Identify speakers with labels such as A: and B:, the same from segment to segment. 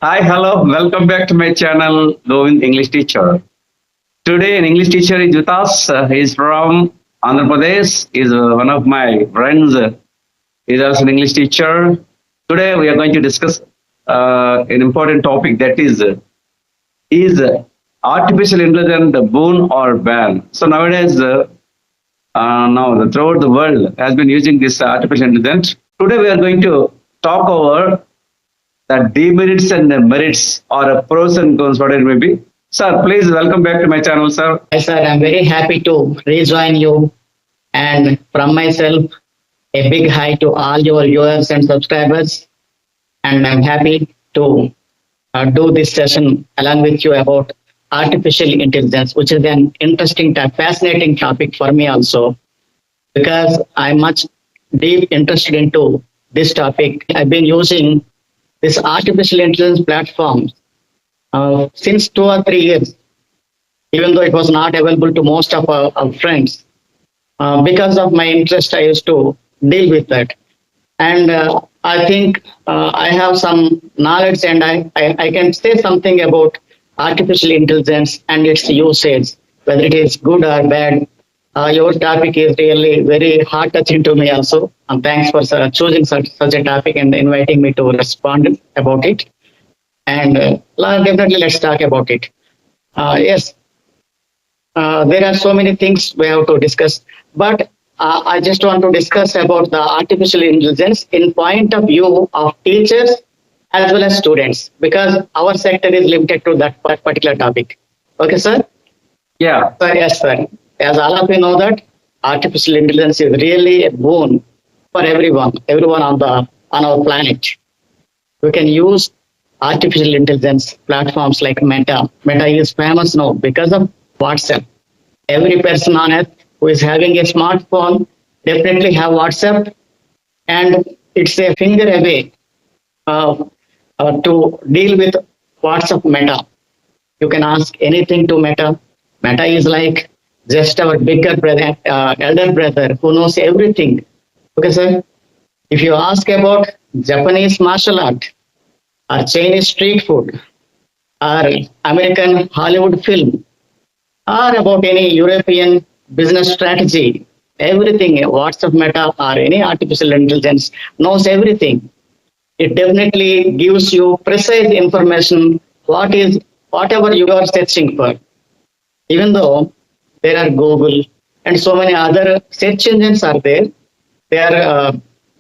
A: Hi, hello, welcome back to my channel, Govind English Teacher. Today, an English teacher is with us. He's from Andhra Pradesh. He's one of my friends. He's also an English teacher. Today, we are going to discuss an important topic that is artificial intelligence the boon or ban? So nowadays, throughout the world has been using this artificial intelligence. Today, we are going to talk over the demerits and the merits or a pros and cons, what it may be. Sir, please welcome back to my channel, sir.
B: Hi, sir. I'm very happy to rejoin you. And from myself, a big hi to all your viewers and subscribers. And I'm happy to do this session along with you about artificial intelligence, which is an interesting, fascinating topic for me also, because I'm much deep interested into this topic. I've been using this artificial intelligence platform since 2 or 3 years, even though it was not available to most of our friends. Because of my interest, I used to deal with that. And I think I have some knowledge and I can say something about artificial intelligence and its usage, whether it is good or bad. Your topic is really very heart touching to me also. And thanks for choosing such a topic and inviting me to respond about it. And definitely let's talk about it. Yes, there are so many things we have to discuss, but I just want to discuss about the artificial intelligence in point of view of teachers as well as students, because our sector is limited to that particular topic. Okay, sir?
A: Yeah.
B: Yes, sir. As all of you know that artificial intelligence is really a boon for everyone on our planet. We can use artificial intelligence platforms like Meta. Meta is famous now because of WhatsApp. Every person on earth who is having a smartphone definitely have WhatsApp, and it's a finger away to deal with WhatsApp Meta. You can ask anything to Meta. Meta is like just our bigger brother, elder brother who knows everything. Okay, sir? If you ask about Japanese martial art or Chinese street food or American Hollywood film or about any European business strategy, everything, WhatsApp Meta or any artificial intelligence knows everything. It definitely gives you precise information whatever you are searching for. Even though there are Google and so many other search engines are there, they are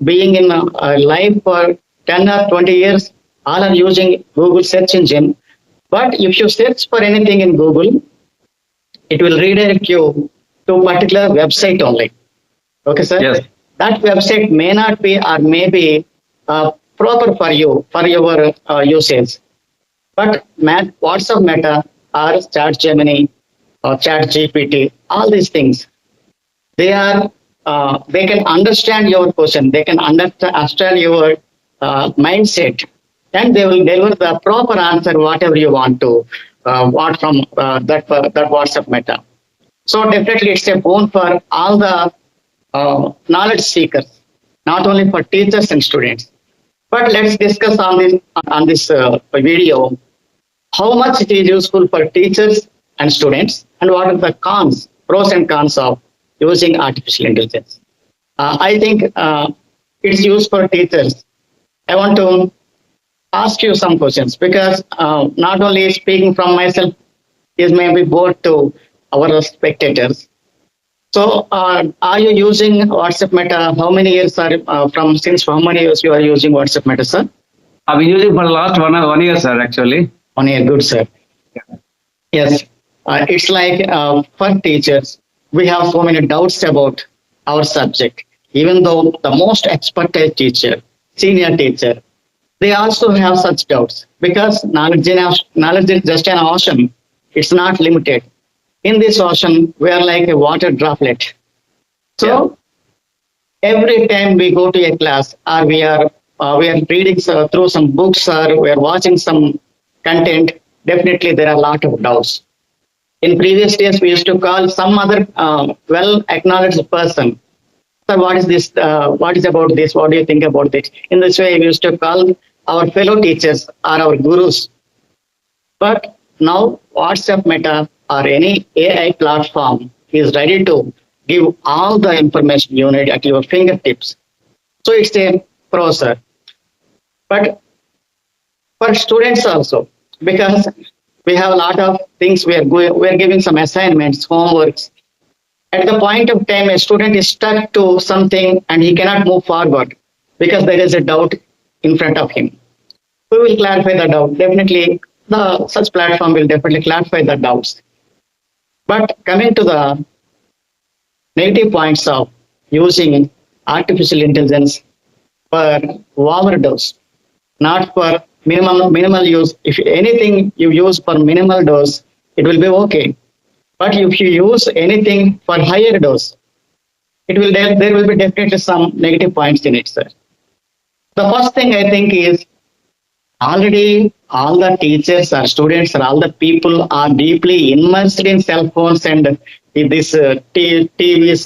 B: being in live for 10 or 20 years. All are using Google search engine. But if you search for anything in Google, it will redirect you to a particular website only. Okay, sir?
A: Yes.
B: That website may not be or may be proper for you, for your usage. But WhatsApp Meta or Chat Gemini or Chat GPT, all these things, they can understand your question, they can understand your mindset, and they will deliver the proper answer, whatever you want to want from that WhatsApp Meta. So definitely it's a boon for all the knowledge seekers, not only for teachers and students. But let's discuss on this video how much it is useful for teachers and students, and what are the pros and cons of using artificial intelligence. I think it's used for teachers. I want to ask you some questions because not only speaking from myself is maybe bored to our spectators. So, are you using WhatsApp Meta? How many years are since how many years you are using WhatsApp Meta, sir?
A: I've been using for the last 1 year, sir, actually.
B: 1 year, good, sir. Yes, it's like for teachers, we have so many doubts about our subject. Even though the most expertise teacher, senior teacher, they also have such doubts because knowledge is just an ocean. It's not limited. In this ocean, we are like a water droplet. So every time we go to a class or we are reading through some books or we are watching some content, definitely there are a lot of doubts. In previous days, we used to call some other well-acknowledged person. So what is this? What is about this? What do you think about this? In this way, we used to call our fellow teachers are our gurus. But now WhatsApp Meta or any AI platform is ready to give all the information you need at your fingertips. So it's a pro, sir. But for students also, because we have a lot of things we're giving some assignments, homeworks. At the point of time, a student is stuck to something and he cannot move forward because there is a doubt in front of him. We will clarify the doubt. Definitely, the such platform will definitely clarify the doubts. But coming to the negative points of using artificial intelligence for overdose, not for minimal use. If anything you use for minimal dose, it will be okay. But if you use anything for higher dose, there will be definitely some negative points in it, sir. The first thing I think is already all the teachers or students or all the people are deeply immersed in cell phones and in these TVs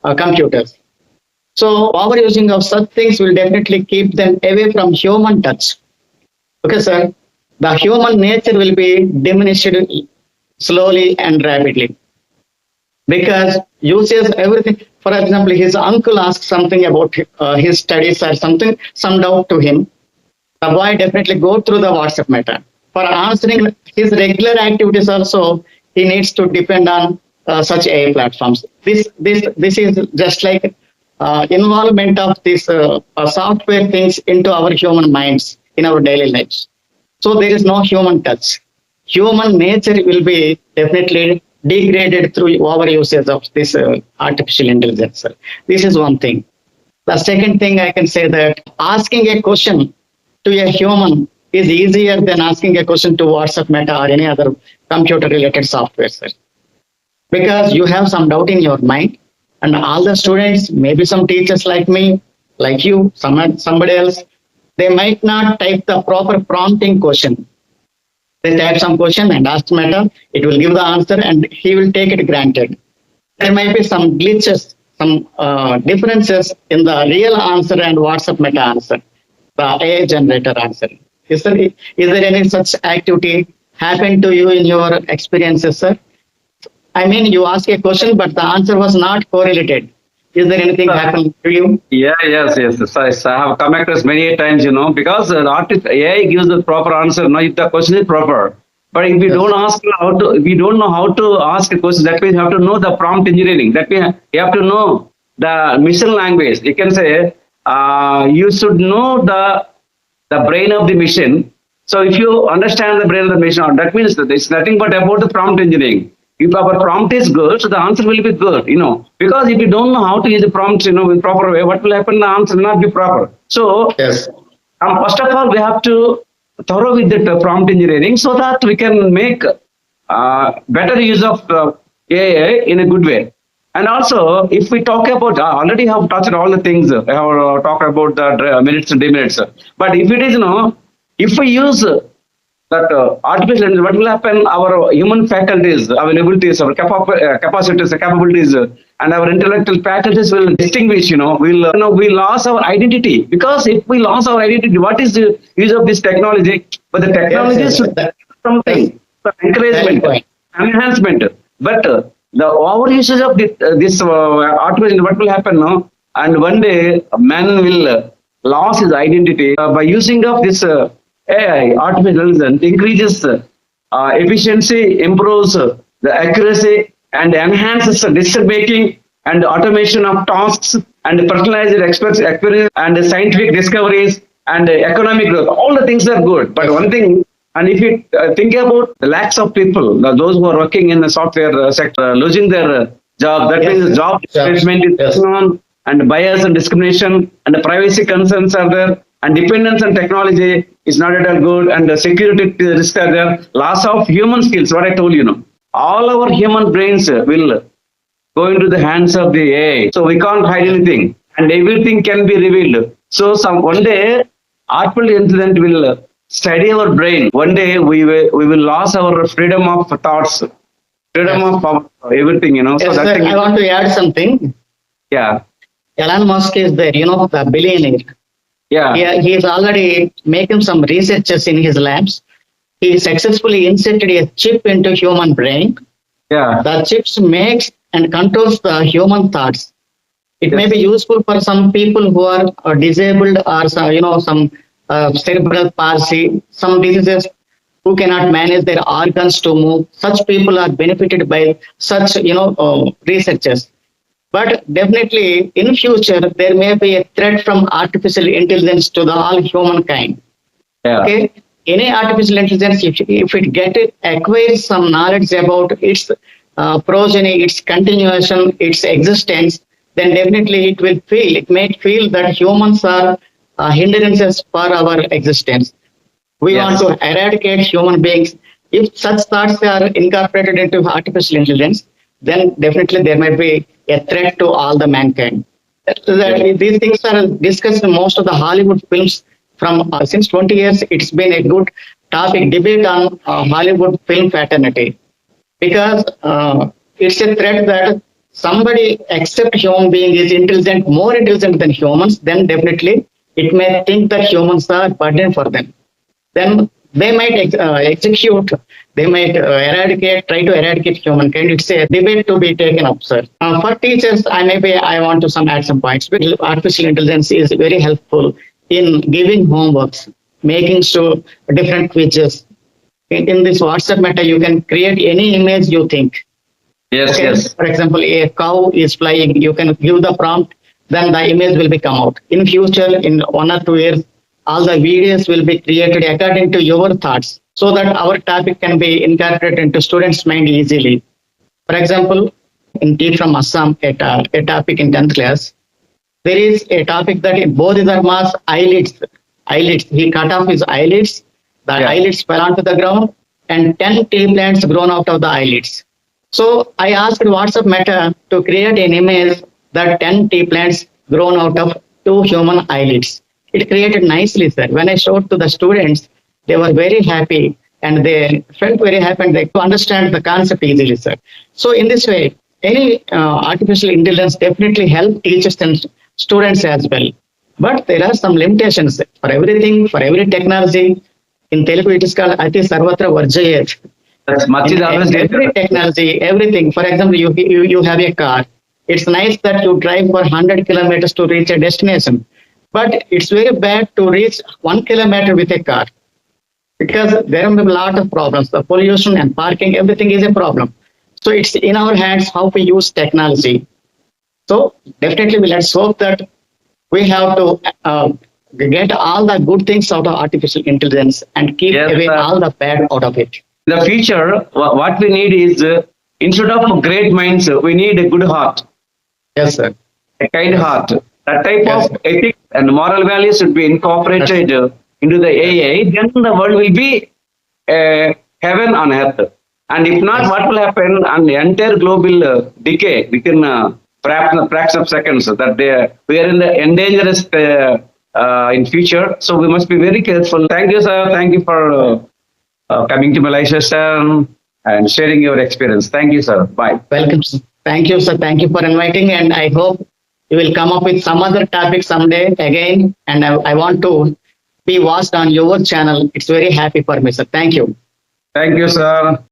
B: or computers. So overusing of such things will definitely keep them away from human touch. Okay, sir. The human nature will be diminished slowly and rapidly because uses everything. For example, his uncle asks something about his studies or something, some doubt to him. The boy definitely go through the WhatsApp Meta. For answering his regular activities also, he needs to depend on such AI platforms. This is just like involvement of these software things into our human minds in our daily lives. So there is no human touch. Human nature will be definitely degraded through overusage of this artificial intelligence. This is one thing. The second thing I can say that asking a question to a human is easier than asking a question to WhatsApp Meta or any other computer related software, sir. Because you have some doubt in your mind, and all the students, maybe some teachers like me, like you, somebody else, they might not type the proper prompting question. They type some question and ask Meta, it will give the answer and he will take it granted. There might be some glitches, some differences in the real answer and WhatsApp Meta answer, the AI generator answer. Is there any such activity happened to you in your experiences, sir? I mean, you ask a question, but the answer was not correlated. Is there anything happened to you?
A: Yeah, yes. I have come across many times, because AI gives the proper answer. No, if the question is proper, but if we
B: Yes.
A: don't ask how to, if we don't know how to ask a question, that means you have to know the prompt engineering. That means you have to know the machine language. You can say you should know the brain of the machine. So if you understand the brain of the machine, that means that it's nothing but about the prompt engineering. If our prompt is good, so the answer will be good, because if you don't know how to use the prompts, in proper way, what will happen? The answer will not be proper. So,
B: Yes.
A: first of all, we have to thorough with the prompt engineering so that we can make better use of AI in a good way. And also, if we talk about, already have touched all the things, I have talked about the minutes and demerits. But if it is, if we use that artificial intelligence, what will happen? Our human faculties, our abilities, our capacities, capabilities, and our intellectual faculties will distinguish. We lost our identity because if we lost our identity, what is the use of this technology? But the technology
B: Yes,
A: should
B: that,
A: do something, for
B: Valid
A: encouragement,
B: point.
A: enhancement. But the overusage of this artificial, what will happen now? And one day, a man will lose his identity by using of this. AI, artificial intelligence, increases efficiency, improves the accuracy, and enhances the decision making and automation of tasks and personalized experience and scientific discoveries and economic growth. All the things are good, but one thing. And if you think about the lakhs of people, those who are working in the software sector, losing their job, that
B: Yes,
A: means
B: yes.
A: job
B: Jobs.
A: displacement is
B: Yes.
A: going on, and bias and discrimination and the privacy concerns are there, and dependence on technology is not at all good, and the security risks are there. Loss of human skills, what I told you, all our human brains will go into the hands of the AI. So we can't hide anything, and everything can be revealed. So one day, artificial intelligence will study our brain. One day we will lose our freedom of thoughts, freedom
B: Yes.
A: of everything. So
B: Yes,
A: that
B: sir.
A: thing,
B: I want to add something.
A: yeah,
B: Elon Musk is there, the billionaire.
A: Yeah,
B: He is already making some researches in his labs. He successfully inserted a chip into human brain.
A: yeah,
B: The chips makes and controls the human thoughts. It may
A: yes,
B: be useful for some people who are disabled or some, some cerebral palsy, some diseases who cannot manage their organs to move. Such people are benefited by such researches. But definitely in future there may be a threat from artificial intelligence to the all humankind.
A: yeah,
B: Okay, any artificial intelligence, if it acquires some knowledge about its progeny, its continuation, its existence, then definitely it may feel that humans are hindrances for our existence. We want
A: yes,
B: to eradicate human beings. If such thoughts are incorporated into artificial intelligence, then definitely there might be a threat to all the mankind.
A: yes,
B: These things are discussed in most of the Hollywood films from since 20 years. It's been a good topic debate on Hollywood film fraternity because it's a threat that somebody except human being is intelligent, more intelligent than humans, then definitely it may think that humans are burden for them. Then they might execute, they might try to eradicate humankind. It's a debate to be taken up, sir. For teachers, I want to add some points. Artificial intelligence is very helpful in giving homeworks, making so different quizzes. In this WhatsApp meta, you can create any image you think.
A: yes,
B: Okay,
A: yes,
B: for example, a cow is flying. You can give the prompt, then the image will be come out. In future, in 1 or 2 years, all the videos will be created according to your thoughts, so that our topic can be incorporated into students' mind easily. For example, in Teach from Assam, a topic in 10th class, there is a topic that in Bodhidharma's eyelids, he cut off his eyelids, the
A: yeah,
B: eyelids fell onto the ground, and 10 tea plants grown out of the eyelids. So I asked WhatsApp Meta to create an image that 10 tea plants grown out of two human eyelids. It created nicely, sir. When I showed to the students, they were very happy and they felt very happy and they could understand the concept easily, sir. So in this way, any artificial intelligence definitely help teachers and students as well. But there are some limitations for everything, for every technology. In Telugu, it is called Ati Sarvatra Varjayet.
A: that's much is always
B: Every
A: dangerous.
B: technology, everything. For example, you have a car. It's nice that you drive for 100 kilometers to reach a destination. But it's very bad to reach 1 kilometer with a car because there are a lot of problems. The pollution and parking, everything is a problem. So it's in our hands how we use technology. So definitely, let's hope that we have to get all the good things out of artificial intelligence and keep
A: Yes,
B: away all the bad out of it.
A: the future, what we need is instead of great minds, we need a good heart,
B: Yes, sir.
A: a kind
B: Yes.
A: heart. That type
B: Yes.
A: of ethics and moral values should be
B: Yes.
A: incorporated into the
B: Yes.
A: AI. Then the world will be heaven on earth. And if not,
B: Yes.
A: what will happen? And the entire globe will decay within fraction of seconds. That we are in the endangered in future. So we must be very careful. Thank you, sir. Thank you for coming to my session and sharing your experience. Thank you, sir. Bye.
B: Welcome, sir. Thank you, sir. Thank you for inviting, and I hope you will come up with some other topic someday again. And I want to be watched on your channel. It's very happy for me, sir. Thank you.
A: Thank you, sir.